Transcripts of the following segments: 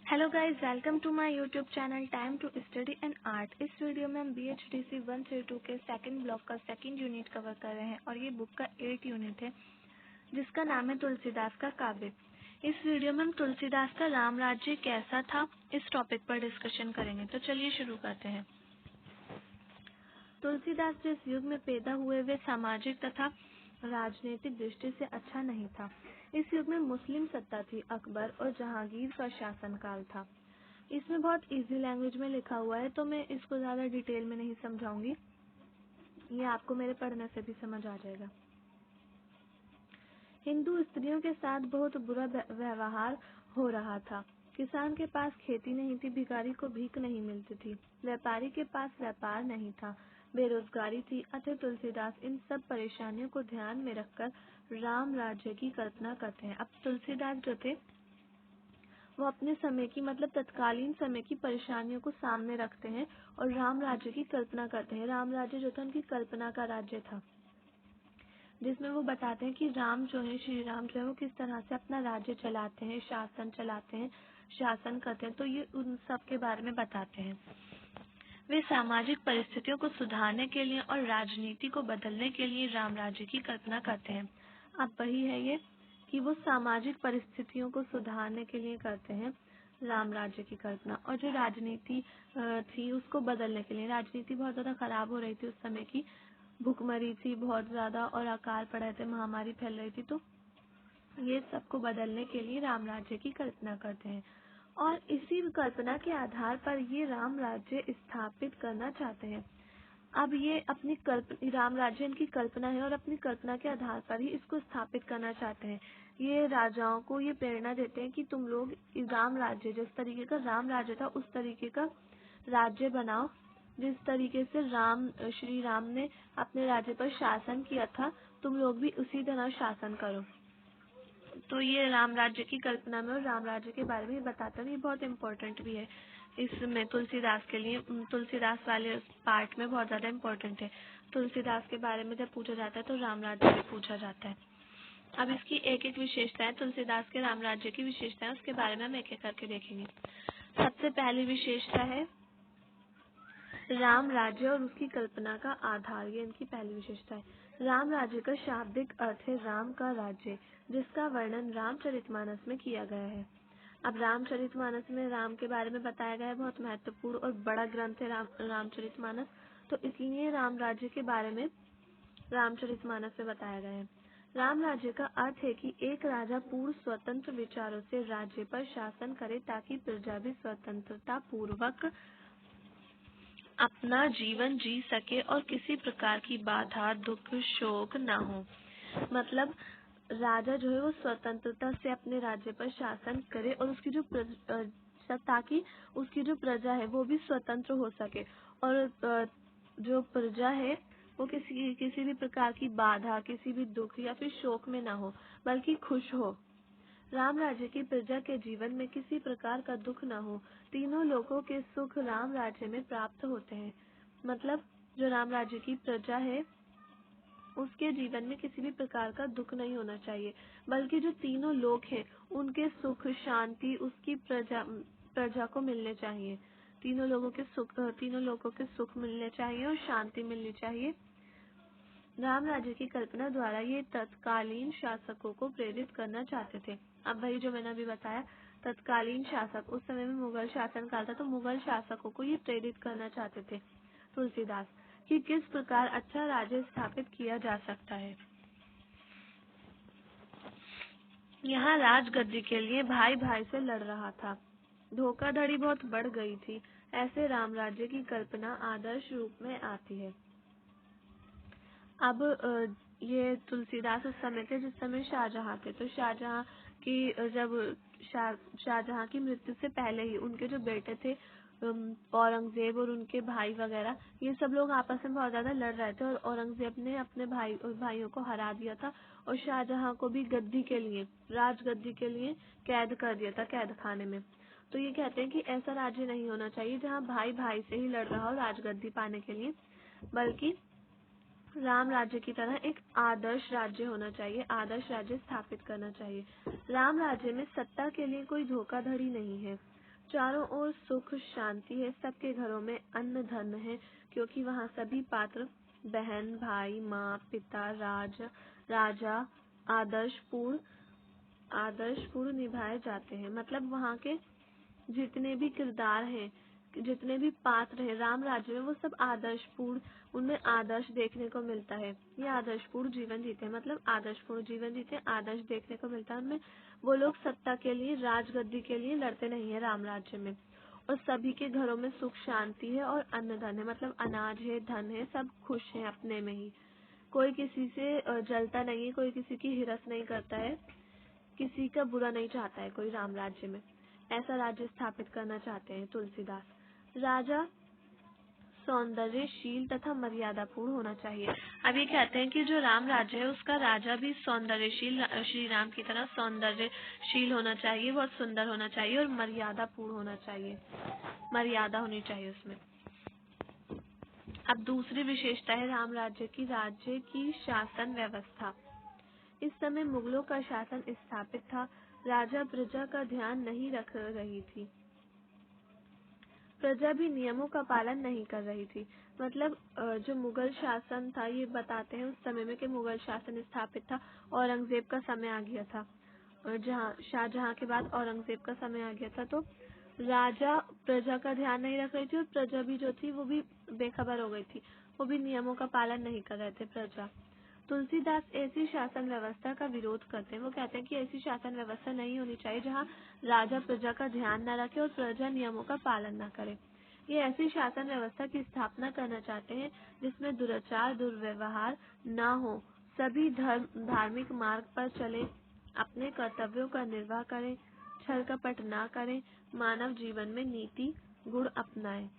Hello guys, welcome to my YouTube channel time to study and art. इस वीडियो में हम BHDC 1 से 2 के सेकंड ब्लॉक का सेकंड यूनिट कवर कर रहे हैं और ये बुक का 8 यूनिट है जिसका नाम है तुलसीदास का काव्य। इस वीडियो में हम तुलसीदास का राम राज्य कैसा था इस टॉपिक पर डिस्कशन करेंगे। तो चलिए शुरू करते हैं। तुलसीदास जिस युग में पैदा हुए वे सामाजिक तथा राजनीतिक दृष्टि से अच्छा नहीं था। इस युग में मुस्लिम सत्ता थी, अकबर और जहांगीर का शासनकाल था। इसमें बहुत इजी लैंग्वेज में लिखा हुआ है तो मैं इसको ज़्यादा डिटेल में नहीं समझाऊंगी, ये आपको मेरे पढ़ने से भी समझ आ जाएगा। हिंदू स्त्रियों के साथ बहुत बुरा व्यवहार हो रहा था। किसान के पास खेती नहीं थी, भिखारी को भीख नहीं मिलती थी, व्यापारी के पास व्यापार नहीं था, बेरोजगारी थी। अतः तुलसीदास इन सब परेशानियों को ध्यान में रखकर राम राज्य की कल्पना करते हैं। अब तुलसीदास जो थे वो अपने समय की मतलब तत्कालीन समय की परेशानियों को सामने रखते हैं और राम राज्य की कल्पना करते हैं। राम राज्य जो था उनकी कल्पना का राज्य था, जिसमें वो बताते हैं कि राम जो है, श्री राम जो है वो किस तरह से अपना राज्य चलाते हैं, शासन चलाते हैं, शासन करते हैं। तो ये उन सब के बारे में बताते हैं। वे सामाजिक परिस्थितियों को सुधारने के लिए और राजनीति को बदलने के लिए राम राज्य की कल्पना करते हैं। अब वही है ये कि वो सामाजिक परिस्थितियों को सुधारने के लिए करते हैं राम राज्य की कल्पना, और जो राजनीति थी उसको बदलने के लिए। राजनीति बहुत ज़्यादा खराब हो रही थी उस समय की, भुखमरी थी बहुत ज़्यादा और अकाल पड़ रहे थे, महामारी फैल रही थी। तो ये सबको बदलने के लिए राम राज्य की कल्पना करते हैं और इसी कल्पना के आधार पर ये राम राज्य स्थापित करना चाहते हैं। अब ये अपनी राम राज्य इनकी कल्पना है और अपनी कल्पना के आधार पर ही इसको स्थापित करना चाहते हैं। ये राजाओं को ये प्रेरणा देते हैं कि तुम लोग राम राज्य, जिस तरीके का राम राज्य था उस तरीके का राज्य बनाओ, जिस तरीके से श्री राम ने अपने राज्य पर शासन किया था तुम लोग भी उसी तरह शासन करो। तो ये राम राज्य की कल्पना में और राम राज्य के बारे में बताता है। ये बहुत इम्पोर्टेंट भी है इसमें तुलसीदास के लिए। तुलसीदास वाले पार्ट में बहुत ज़्यादा इम्पोर्टेंट है। तुलसीदास के बारे में जब पूछा जाता है तो राम राज्य भी पूछा जाता है। अब इसकी एक एक विशेषता है, तुलसीदास के राम राज्य की विशेषता है, उसके बारे में हम एक एक करके देखेंगे। सबसे पहली विशेषता है राम राज्य और उसकी कल्पना का आधार। ये इनकी पहली विशेषता है। राम राज्य का शाब्दिक अर्थ है राम का राज्य, जिसका वर्णन रामचरितमानस में किया गया है। अब रामचरितमानस में राम के बारे में बताया गया है, बहुत महत्वपूर्ण और बड़ा ग्रंथ है रामचरितमानस, तो इसलिए राम राज्य के बारे में रामचरितमानस में बताया गया है। राम राज्य का अर्थ है कि एक राजा पूर्ण स्वतंत्र विचारों से राज्य पर शासन करे ताकि प्रजा भी स्वतंत्रता पूर्वक अपना जीवन जी सके और किसी प्रकार की बाधा, दुख, शोक न हो। मतलब राजा जो है वो स्वतंत्रता से अपने राज्य पर शासन करे और उसकी जो ताकि उसकी जो प्रजा है वो भी स्वतंत्र हो सके और जो प्रजा है वो किसी भी प्रकार की बाधा, किसी भी दुख या फिर शोक में ना हो, बल्कि खुश हो। राम राज्य की प्रजा के जीवन में किसी प्रकार का दुख न हो। तीनों लोगों के सुख राम राज्य में प्राप्त होते हैं। मतलब जो राम राज्य की प्रजा है उसके जीवन में किसी भी प्रकार का दुख नहीं होना चाहिए, बल्कि जो तीनों लोग हैं उनके सुख, शांति उसकी प्रजा को मिलने चाहिए। तीनों लोगों के सुख मिलने चाहिए और शांति मिलनी चाहिए। राम राज्य की कल्पना द्वारा ये तत्कालीन शासकों को प्रेरित करना चाहते थे। अब वही जो मैंने अभी बताया, तत्कालीन शासक, उस समय में मुगल शासन काल था, तो मुगल शासकों को ये प्रेरित करना चाहते थे तुलसीदास कि किस प्रकार अच्छा राज्य स्थापित किया जा सकता है। यहाँ राजगद्दी के लिए भाई भाई से लड़ रहा था, धोखाधड़ी बहुत बढ़ गई थी। ऐसे राम राज्य की कल्पना आदर्श रूप में आती है। अब ये तुलसीदास उस समय थे जिस समय शाहजहां थे। तो शाहजहां की जब शाहजहां की मृत्यु से पहले ही उनके जो बेटे थे औरंगजेब और उनके भाई वगैरह, ये सब लोग आपस में बहुत ज्यादा लड़ रहे थे और औरंगजेब ने अपने भाइयों को हरा दिया था और शाहजहां को भी गद्दी के लिए, राजगद्दी के लिए कैद कर दिया था कैद खाने में। तो ये कहते हैं कि ऐसा राज्य नहीं होना चाहिए जहाँ भाई भाई से ही लड़ रहा हो राजगद्दी पाने के लिए, बल्कि राम राज्य की तरह एक आदर्श राज्य होना चाहिए, आदर्श राज्य स्थापित करना चाहिए। राम राज्य में सत्ता के लिए कोई धोखाधड़ी नहीं है। चारों ओर सुख शांति है, सबके घरों में अन्न धन है, क्योंकि वहाँ सभी पात्र बहन भाई माँ पिता राजा आदर्शपूर्ण निभाए जाते हैं। मतलब वहाँ के जितने भी किरदार हैं, जितने भी पात्र हैं राम राज्य में, वो सब आदर्शपूर्ण, उनमें आदर्श देखने को मिलता है। ये आदर्शपूर्ण जीवन जीते हैं, मतलब आदर्शपूर्ण जीवन जीते हैं, आदर्श देखने को मिलता है उनमें। वो लोग सत्ता के लिए, राजगद्दी के लिए लड़ते नहीं है राम राज्य में। और सभी के घरों में सुख शांति है और अन्न धन है, मतलब अनाज है, धन है, सब खुश हैं अपने में ही। कोई किसी से जलता नहीं है, कोई किसी की हिरस नहीं करता है, किसी का बुरा नहीं चाहता है कोई राम राज्य में। ऐसा राज्य स्थापित करना चाहते हैं तुलसीदास। राजा सौंदर्यशील तथा मर्यादापूर्ण होना चाहिए। अब ये कहते हैं कि जो राम राज्य है उसका राजा भी सौंदर्यशील, श्री राम की तरह सौंदर्यशील होना चाहिए, बहुत सुंदर होना चाहिए और मर्यादापूर्ण होना चाहिए, मर्यादा होनी चाहिए उसमें। अब दूसरी विशेषता है राम राज्य की शासन व्यवस्था। इस समय मुगलों का शासन स्थापित था। राजा प्रजा का ध्यान नहीं रख रही थी, प्रजा भी नियमों का पालन नहीं कर रही थी। मतलब जो मुगल शासन था, ये बताते हैं उस समय में कि मुगल शासन स्थापित था, औरंगजेब का समय आ गया था, जहाँ शाहजहां के बाद औरंगजेब का समय आ गया था। तो राजा प्रजा का ध्यान नहीं रख रही थी और प्रजा भी जो थी वो भी बेखबर हो गई थी, वो भी नियमों का पालन नहीं कर रहे थे प्रजा। तुलसीदास ऐसी शासन व्यवस्था का विरोध करते हैं। वो कहते हैं कि ऐसी शासन व्यवस्था नहीं होनी चाहिए जहाँ राजा प्रजा का ध्यान न रखे और प्रजा नियमों का पालन न करे। ये ऐसी शासन व्यवस्था की स्थापना करना चाहते हैं जिसमें दुराचार दुर्व्यवहार न हो, सभी धार्मिक मार्ग पर चले, अपने कर्तव्यों का निर्वाह करें, छल कपट न करें, मानव जीवन में नीति गुण अपनाएं।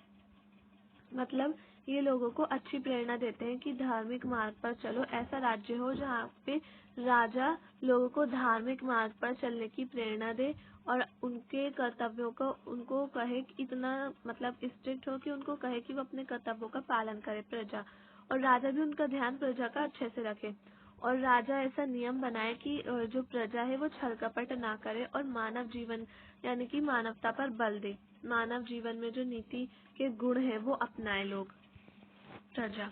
मतलब ये लोगों को अच्छी प्रेरणा देते हैं कि धार्मिक मार्ग पर चलो। ऐसा राज्य हो जहाँ पे राजा लोगों को धार्मिक मार्ग पर चलने की प्रेरणा दे और उनके कर्तव्यों को उनको कहे कि इतना मतलब स्ट्रिक्ट हो कि उनको कहे कि वो अपने कर्तव्यों का पालन करे प्रजा, और राजा भी उनका ध्यान प्रजा का अच्छे से रखे। और राजा ऐसा नियम बनाए कि जो प्रजा है वो छल कपट ना करे और मानव जीवन यानी कि मानवता पर बल दे, मानव जीवन में जो नीति के गुण है वो अपनाए लोग प्रजा।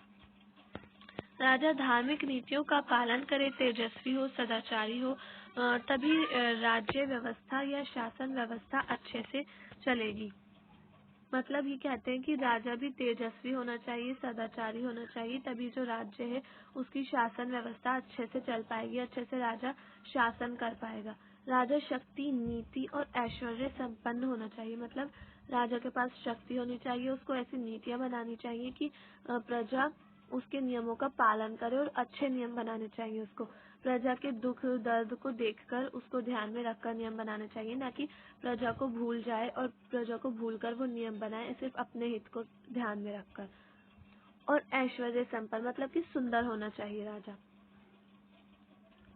राजा धार्मिक नीतियों का पालन करे, तेजस्वी हो, सदाचारी हो, तभी राज्य व्यवस्था या शासन व्यवस्था अच्छे से चलेगी। मतलब ये कहते हैं कि राजा भी तेजस्वी होना चाहिए, सदाचारी होना चाहिए, तभी जो राज्य है उसकी शासन व्यवस्था अच्छे से चल पाएगी, अच्छे से राजा शासन कर पाएगा। राजा शक्ति, नीति और ऐश्वर्य संपन्न होना चाहिए। मतलब राजा के पास शक्ति होनी चाहिए, उसको ऐसी नीतियां बनानी चाहिए कि प्रजा उसके नियमों का पालन करे और अच्छे नियम बनाने चाहिए उसको। प्रजा के दुख दर्द को देखकर उसको ध्यान में रखकर नियम बनाने चाहिए, ना कि प्रजा को भूल जाए और प्रजा को भूलकर वो नियम बनाए सिर्फ अपने हित को ध्यान में रखकर। और ऐश्वर्य संपन्न मतलब कि सुंदर होना चाहिए राजा।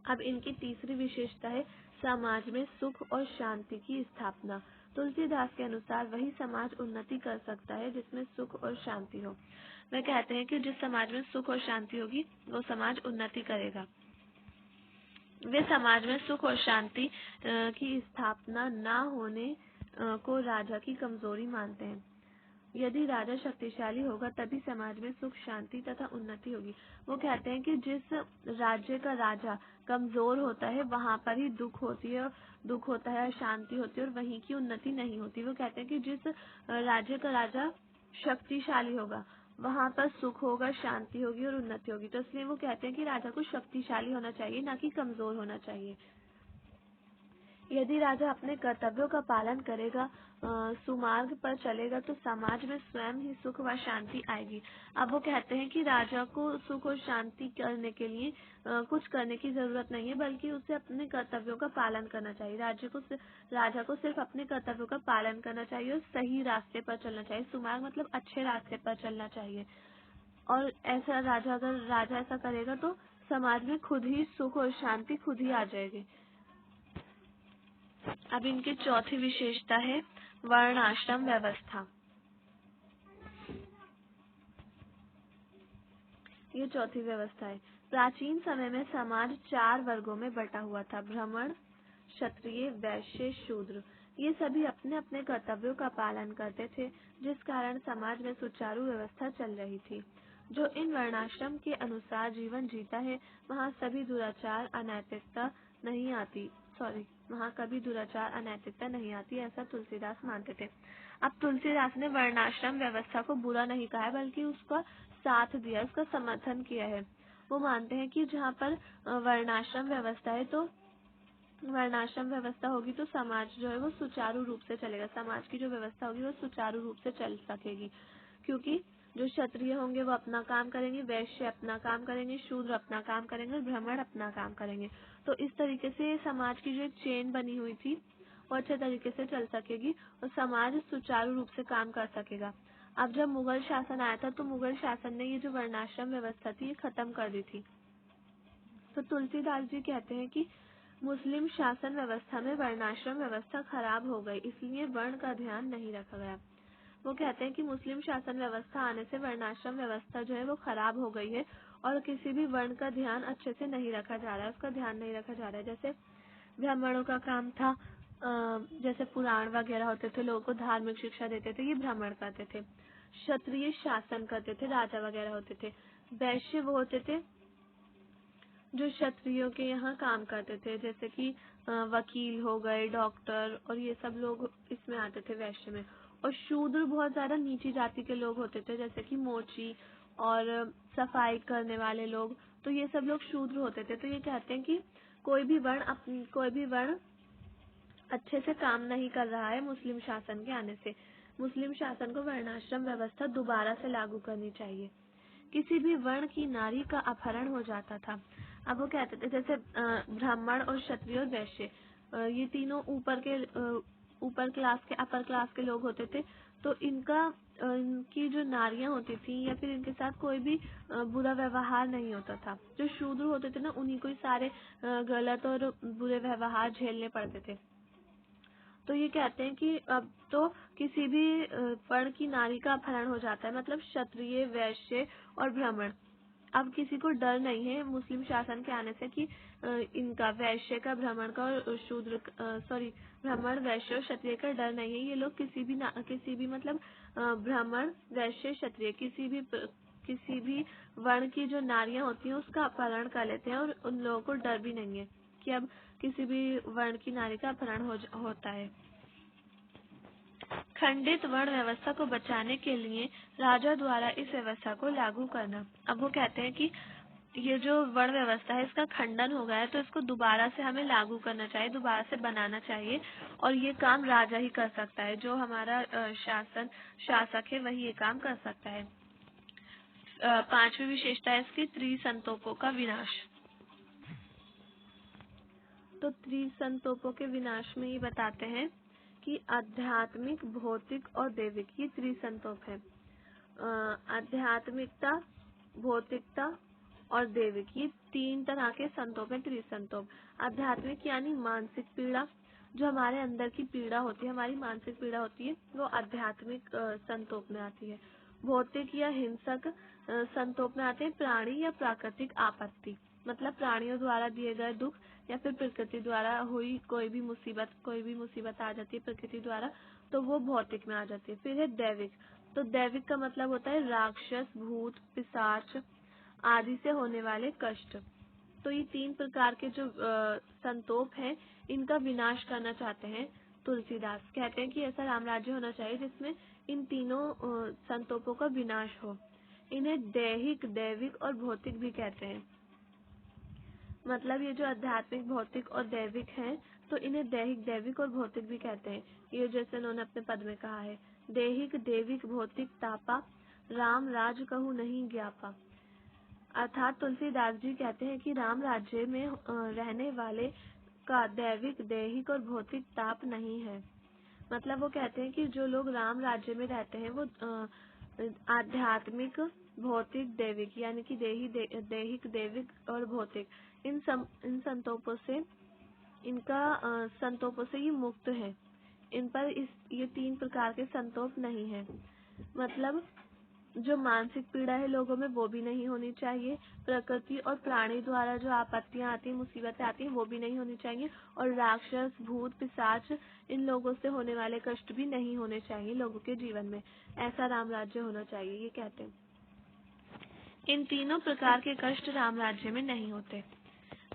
अब इनकी तीसरी विशेषता है समाज में सुख और शांति की स्थापना। तुलसीदास के अनुसार वही समाज उन्नति कर सकता है जिसमें सुख और शांति हो। वे कहते हैं कि जिस समाज में सुख और शांति होगी वो समाज उन्नति करेगा। वे समाज में सुख और शांति की स्थापना न होने को राजा की कमजोरी मानते हैं। यदि राजा शक्तिशाली होगा तभी समाज में सुख शांति तथा उन्नति होगी। वो कहते हैं कि जिस राज्य का राजा कमजोर होता है वहाँ पर ही दुख होता है, शांति होती है और वहीं की उन्नति नहीं होती। वो कहते हैं कि जिस राज्य का राजा शक्तिशाली होगा वहाँ पर सुख होगा, शांति होगी और उन्नति होगी। तो इसलिए वो कहते हैं कि राजा को शक्तिशाली होना चाहिए, ना कि कमजोर होना चाहिए। यदि राजा अपने कर्तव्यों का पालन करेगा, सुमार्ग पर चलेगा, तो समाज में स्वयं ही सुख व शांति आएगी। अब वो कहते हैं कि राजा को सुख और शांति करने के लिए कुछ करने की जरूरत नहीं है, बल्कि उसे अपने कर्तव्यों का पालन करना चाहिए। राजा को सिर्फ अपने कर्तव्यों का पालन करना चाहिए और सही रास्ते पर चलना चाहिए। सुमार्ग मतलब अच्छे रास्ते पर चलना चाहिए। और अगर राजा ऐसा करेगा तो समाज में खुद ही सुख और शांति खुद ही आ जाएगी। अब इनकी चौथी विशेषता है वर्णाश्रम व्यवस्था। ये चौथी व्यवस्था है। प्राचीन समय में समाज 4 वर्गों में बटा हुआ था: ब्राह्मण, क्षत्रिय, वैश्य, शूद्र। ये सभी अपने अपने कर्तव्यों का पालन करते थे, जिस कारण समाज में सुचारू व्यवस्था चल रही थी। जो इन वर्णाश्रम के अनुसार जीवन जीता है, वहाँ सभी दुराचार अनैतिकता नहीं आती वहाँ कभी दुराचार अनैतिकता नहीं आती, ऐसा तुलसीदास मानते थे। अब तुलसीदास ने वर्णाश्रम व्यवस्था को बुरा नहीं कहा है, बल्कि उसका साथ दिया, उसका समर्थन किया है। वो मानते हैं कि जहाँ पर वर्णाश्रम व्यवस्था है, तो वर्णाश्रम व्यवस्था होगी तो समाज जो है वो सुचारू रूप से चलेगा। समाज की जो व्यवस्था होगी वो सुचारू रूप से चल सकेगी, क्योंकि जो क्षत्रिय होंगे वो अपना काम करेंगे, वैश्य अपना काम करेंगे, शूद्र अपना काम करेंगे और ब्राह्मण अपना काम करेंगे। तो इस तरीके से समाज की जो एक चेन बनी हुई थी वो अच्छे तरीके से चल सकेगी और समाज सुचारू रूप से काम कर सकेगा। अब जब मुगल शासन आया था, तो मुगल शासन ने ये जो वर्णाश्रम व्यवस्था थी ये खत्म कर दी थी। तो तुलसीदास जी कहते हैं कि मुस्लिम शासन व्यवस्था में वर्णाश्रम व्यवस्था खराब हो गई, इसलिए वर्ण का ध्यान नहीं रखा गया। वो कहते हैं कि मुस्लिम शासन व्यवस्था आने से वर्णाश्रम व्यवस्था जो है वो खराब हो गई है और किसी भी वर्ण का ध्यान अच्छे से नहीं रखा जा रहा है, उसका ध्यान नहीं रखा जा रहा है। जैसे ब्राह्मणों का काम था, जैसे पुराण वगैरह होते थे, लोगों को धार्मिक शिक्षा देते थे, ये ब्राह्मण करते थे। क्षत्रिय शासन करते थे, राजा वगैरह होते थे। वैश्य वो होते थे जो क्षत्रियों के यहाँ काम करते थे, जैसे कि वकील हो गए, डॉक्टर, और ये सब लोग इसमें आते थे वैश्य में। और शूद्र बहुत ज्यादा नीची जाति के लोग होते थे, जैसे कि मोची और सफाई करने वाले लोग, तो ये सब लोग शूद्र होते थे। तो ये कहते हैं कि कोई भी वर्ण अच्छे से काम नहीं कर रहा है मुस्लिम शासन के आने से। मुस्लिम शासन को वर्णाश्रम व्यवस्था दोबारा से लागू करनी चाहिए। किसी भी वर्ण की नारी का अपहरण हो जाता था। अब वो कहते थे, जैसे ब्राह्मण और क्षत्रिय और वैश्य, ये तीनों ऊपर क्लास के, अपर क्लास के लोग होते थे। तो इनकी जो नारियां होती थी या फिर इनके साथ कोई भी बुरा व्यवहार नहीं होता था। जो शूद्र होते थे ना, उन्हीं को ही सारे गलत और बुरे व्यवहार झेलने पड़ते थे। तो ये कहते हैं कि अब तो किसी भी वर्ण की नारी का अपहरण हो जाता है, मतलब क्षत्रिय, वैश्य और ब्राह्मण। अब किसी को डर नहीं है मुस्लिम शासन के आने से कि इनका वैश्य का, ब्राह्मण का और ब्राह्मण, वैश्य और क्षत्रिय का डर नहीं है। ये लोग किसी भी मतलब ब्राह्मण, वैश्य, क्षत्रिय किसी भी वर्ण की जो नारियां होती हैं उसका अपहरण कर लेते हैं और उन लोगों को डर भी नहीं है कि अब किसी भी वर्ण की नारी का अपहरण होता है। खंडित वर्ण व्यवस्था को बचाने के लिए राजा द्वारा इस व्यवस्था को लागू करना। अब वो कहते हैं कि ये जो वर्ण व्यवस्था है इसका खंडन हो गया है, तो इसको दोबारा से हमें लागू करना चाहिए, दोबारा से बनाना चाहिए, और ये काम राजा ही कर सकता है। जो हमारा शासक है वही ये काम कर सकता है। पांचवी विशेषता है इसकी त्रिसंतोपों का विनाश। तो त्रिसंतोपों के विनाश में ये बताते हैं कि आध्यात्मिक, भौतिक और दैविक, ये त्रिसंतोप है। आध्यात्मिकता, भौतिकता और दैविक, ये तीन तरह के संतोप है, त्रिसंतोप। आध्यात्मिक यानी मानसिक पीड़ा, जो हमारे अंदर की पीड़ा होती है, हमारी मानसिक पीड़ा होती है, वो आध्यात्मिक संतोप में आती है। भौतिक या हिंसक संतोप में आते हैं प्राणी या प्राकृतिक आपत्ति, मतलब प्राणियों द्वारा दिए गए दुख या फिर प्रकृति द्वारा हुई कोई भी मुसीबत आ जाती है प्रकृति द्वारा, तो वो भौतिक में आ जाती है। फिर है दैविक। तो दैविक का मतलब होता है राक्षस, भूत, पिशाच आदि से होने वाले कष्ट। तो ये तीन प्रकार के जो संतोप हैं, इनका विनाश करना चाहते हैं तुलसीदास। कहते हैं कि ऐसा राम राज्य होना चाहिए जिसमें इन तीनों संतोपों का विनाश हो। इन्हें दैहिक, दैविक और भौतिक भी कहते हैं। मतलब ये जो आध्यात्मिक, भौतिक और दैविक हैं, तो इन्हें दैहिक, दैविक और भौतिक भी कहते हैं। ये जैसे उन्होंने अपने पद में कहा है, दैहिक, दैविक, भौतिक तापा, राम राज कहूँ नहीं ज्ञापा। अर्थात तुलसीदास जी कहते हैं कि राम राज्य में रहने वाले का दैविक, दैहिक और भौतिक ताप नहीं है। मतलब वो कहते हैं कि जो लोग राम राज्य में रहते हैं वो आध्यात्मिक, भौतिक, दैविक यानी कि दैहिक, दैविक और भौतिक, इन संतोपों से ये मुक्त है। इन पर ये तीन प्रकार के संतोप नहीं है। मतलब जो मानसिक पीड़ा है लोगों में वो भी नहीं होनी चाहिए। प्रकृति और प्राणी द्वारा जो आपत्तियां आती हैं, मुसीबतें आती हैं, वो भी नहीं होनी चाहिए। और राक्षस, भूत, पिशाच, इन लोगों से होने वाले कष्ट भी नहीं होने चाहिए लोगों के जीवन में। ऐसा राम राज्य होना चाहिए, ये कहते हैं। इन तीनों प्रकार के कष्ट राम राज्य में नहीं होते।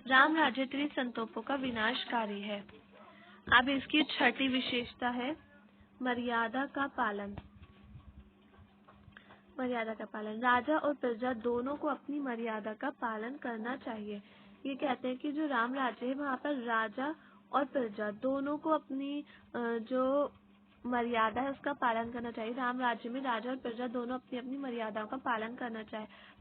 राम राज्य त्रिसंतापों का विनाशकारी है। अब इसकी छठी विशेषता है मर्यादा का पालन। मर्यादा का पालन, राजा और प्रजा दोनों को अपनी मर्यादा का पालन करना चाहिए। ये कहते हैं कि जो राम राज्य है वहाँ पर राजा और प्रजा दोनों को अपनी जो मर्यादा है उसका पालन करना चाहिए। राम राज्य में राजा और प्रजा दोनों अपनी अपनी मर्यादाओं का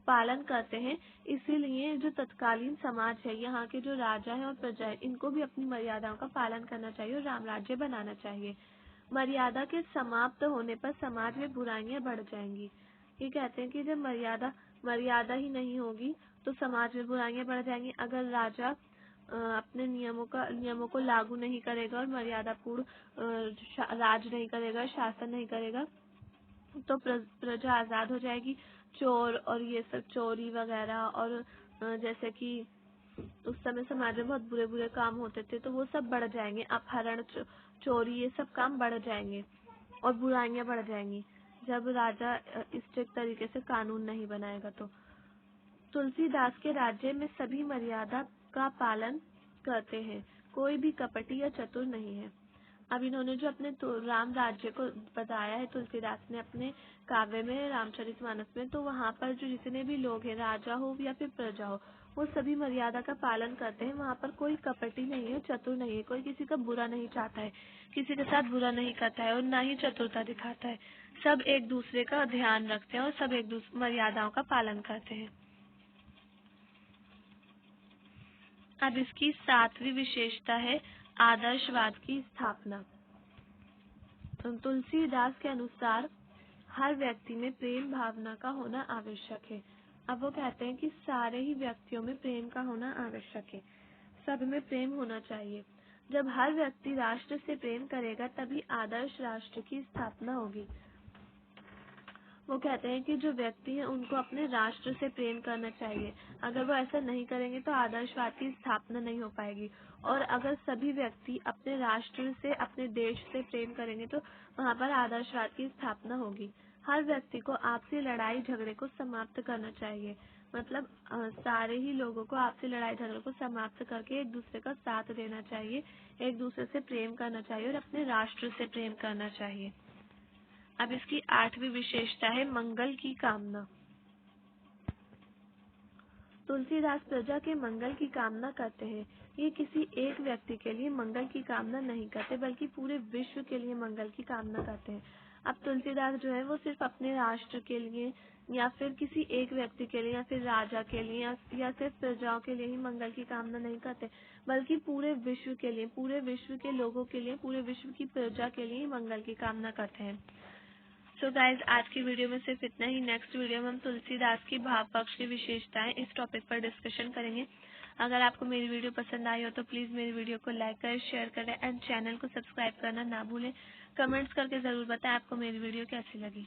पालन करते हैं। इसीलिए जो तत्कालीन समाज है, यहाँ के जो राजा है और प्रजा है, इनको भी अपनी मर्यादाओं का पालन करना चाहिए और राम राज्य बनाना चाहिए। मर्यादा के समाप्त होने पर समाज में बुराइयां बढ़ जाएंगी। ये कहते हैं कि जब मर्यादा ही नहीं होगी तो समाज में बुराइयां बढ़ जाएंगी। अगर राजा अपने नियमों को लागू नहीं करेगा और मर्यादापूर्ण राज नहीं करेगा, शासन नहीं करेगा, तो प्रजा आजाद हो जाएगी। चोर और ये सब चोरी वगैरह और जैसे कि उस समय समाज में बहुत बुरे बुरे काम होते थे तो वो सब बढ़ जाएंगे। अपहरण, चोरी, ये सब काम बढ़ जाएंगे और बुराइयां बढ़ जाएंगी जब राजा स्ट्रिक्ट तरीके से कानून नहीं बनाएगा। तो तुलसीदास के राज्य में सभी मर्यादा का पालन करते हैं, कोई भी कपटी या चतुर नहीं है। अब इन्होंने जो अपने राम राज्य को बताया है तुलसीदास ने अपने काव्य में, रामचरितमानस में, तो वहाँ पर जो जितने भी लोग हैं, राजा हो या फिर प्रजा हो, वो सभी मर्यादा का पालन करते हैं। वहाँ पर कोई कपटी नहीं है, चतुर नहीं है, कोई किसी का बुरा नहीं चाहता है, किसी के साथ बुरा नहीं करता है और ना ही चतुरता दिखाता है। सब एक दूसरे का ध्यान रखते हैं और सब एक दूसरे मर्यादाओं का पालन करते हैं। अब इसकी 7वीं विशेषता है आदर्शवाद की स्थापना। तुलसीदास के अनुसार हर व्यक्ति में प्रेम भावना का होना आवश्यक है। अब वो कहते हैं कि सारे ही व्यक्तियों में प्रेम का होना आवश्यक है, सब में प्रेम होना चाहिए। जब हर व्यक्ति राष्ट्र से प्रेम करेगा तभी आदर्श राष्ट्र की स्थापना होगी। वो कहते हैं कि जो व्यक्ति हैं उनको अपने राष्ट्र से प्रेम करना चाहिए। अगर वो ऐसा नहीं करेंगे तो आदर्शवाद की स्थापना नहीं हो पाएगी। और अगर सभी व्यक्ति अपने राष्ट्र से, अपने देश से प्रेम करेंगे तो वहाँ पर आदर्शवाद की स्थापना होगी। हर व्यक्ति को आपसी लड़ाई झगड़े को समाप्त करना चाहिए। मतलब सारे ही लोगों को आपसी लड़ाई झगड़े को समाप्त करके एक दूसरे का साथ देना चाहिए, एक दूसरे से प्रेम करना चाहिए और अपने राष्ट्र से प्रेम करना चाहिए। अब इसकी 8वीं विशेषता है मंगल की कामना। तुलसीदास प्रजा के मंगल की कामना करते हैं। ये किसी एक व्यक्ति के लिए मंगल की कामना नहीं करते बल्कि पूरे विश्व के लिए मंगल की कामना करते हैं। अब तुलसीदास जो है वो सिर्फ अपने राष्ट्र के लिए या फिर किसी एक व्यक्ति के लिए या फिर राजा के लिए या सिर्फ प्रजाओं के लिए ही मंगल की कामना नहीं करते, बल्कि पूरे विश्व के लिए, पूरे विश्व के लोगों के लिए, पूरे विश्व की प्रजा के लिए मंगल की कामना करते हैं। सो गाइज, आज की वीडियो में सिर्फ इतना ही। नेक्स्ट वीडियो में हम तुलसीदास की भाव पक्ष की विशेषताएं इस टॉपिक पर डिस्कशन करेंगे। अगर आपको मेरी वीडियो पसंद आई हो तो प्लीज़ मेरी वीडियो को लाइक करें, शेयर करें एंड चैनल को सब्सक्राइब करना ना भूलें। कमेंट्स करके ज़रूर बताएं आपको मेरी वीडियो कैसी लगी।